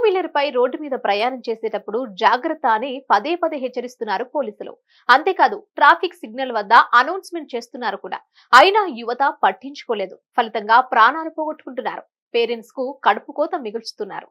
Wheeler పై road మీద ప్రయాణం చేసేటప్పుడు జాగ్రత్త అని పదే పదే హెచ్చరిస్తున్నారు పోలీసులు. అంతేకాదు ట్రాఫిక్ సిగ్నల్ వద్ద అనౌన్స్మెంట్ చేస్తున్నారు కూడా. అయినా యువత పట్టించుకోలేదు. ఫలితంగా ప్రాణాలు పోగొట్టుకుంటున్నారు. పేరెంట్స్ కు కడుపు కోత మిగుల్చుతున్నారు.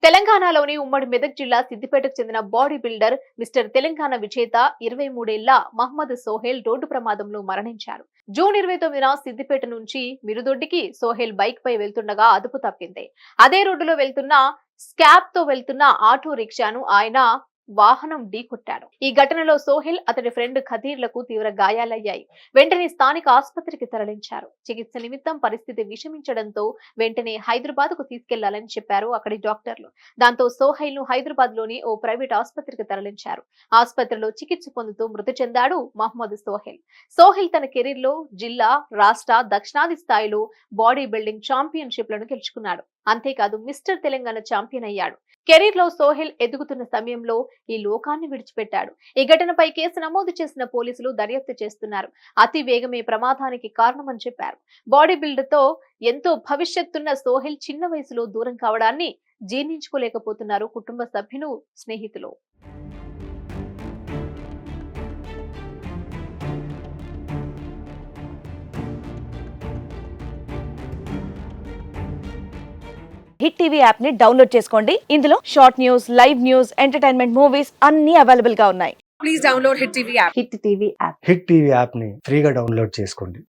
తెలంగాణలోని ఉమ్మడి మెదక్ జిల్లా సిద్దిపేటకు చెందిన బాడీ బిల్డర్ మిస్టర్ తెలంగాణ విజేత 23 ఏళ్ల మహ్మద్ సోహెల్ రోడ్డు ప్రమాదంలో మరణించారు. జూన్ 29న సిద్దిపేట నుంచి మిరుదొడ్డికి సోహెల్ బైక్ పై వెళ్తుండగా అదుపు తప్పింది. అదే రోడ్డులో వెళ్తున్న స్కాబ్ తో వెళ్తున్న ఆటో రిక్షాను ఆయన వాహనం ఢీకొట్టాడు. ఈ ఘటనలో సోహెల్ అతడి ఫ్రెండ్ ఖదీర్లకు తీవ్ర గాయాలయ్యాయి. వెంటనే స్థానిక ఆసుపత్రికి తరలించారు. చికిత్స నిమిత్తం పరిస్థితి విషమించడంతో వెంటనే హైదరాబాద్ కు తీసుకెళ్లాలని చెప్పారు అక్కడి డాక్టర్లు. దాంతో సోహెల్ ను హైదరాబాద్ లోని ఓ ప్రైవేట్ ఆసుపత్రికి తరలించారు. ఆసుపత్రిలో చికిత్స పొందుతూ మృతి చెందాడు మహ్మద్ సోహెల్. సోహెల్ తన కెరీర్ లో జిల్లా, రాష్ట్ర, దక్షిణాది స్థాయిలో బాడీ బిల్డింగ్ ఛాంపియన్షిప్ లను గెలుచుకున్నాడు. అంతేకాదు మిస్టర్ తెలంగాణ ఛాంపియన్ అయ్యాడు. కెరీర్ లో సోహెల్ ఎదుగుతున్న సమయంలో ఈ లోకాన్ని విడిచిపెట్టాడు. ఈ ఘటనపై కేసు నమోదు చేసిన పోలీసులు దర్యాప్తు చేస్తున్నారు. అతి వేగమే ప్రమాదానికి కారణమని చెప్పారు. బాడీ బిల్డర్ తో ఎంతో భవిష్యత్తున్న సోహెల్ చిన్న వయసులో దూరం కావడాన్ని జీర్ణించుకోలేకపోతున్నారు కుటుంబ సభ్యులు, స్నేహితులు. హిట్ టీవీ యాప్ ని డౌన్లోడ్ చేసుకోండి. ఇందులో short news, live news, entertainment movies అన్ని అవైలబుల్ గా ఉన్నాయి. Please download hit TV app. Hit TV app. Hit TV app ని ఫ్రీగా డౌన్లోడ్ చేసుకోండి.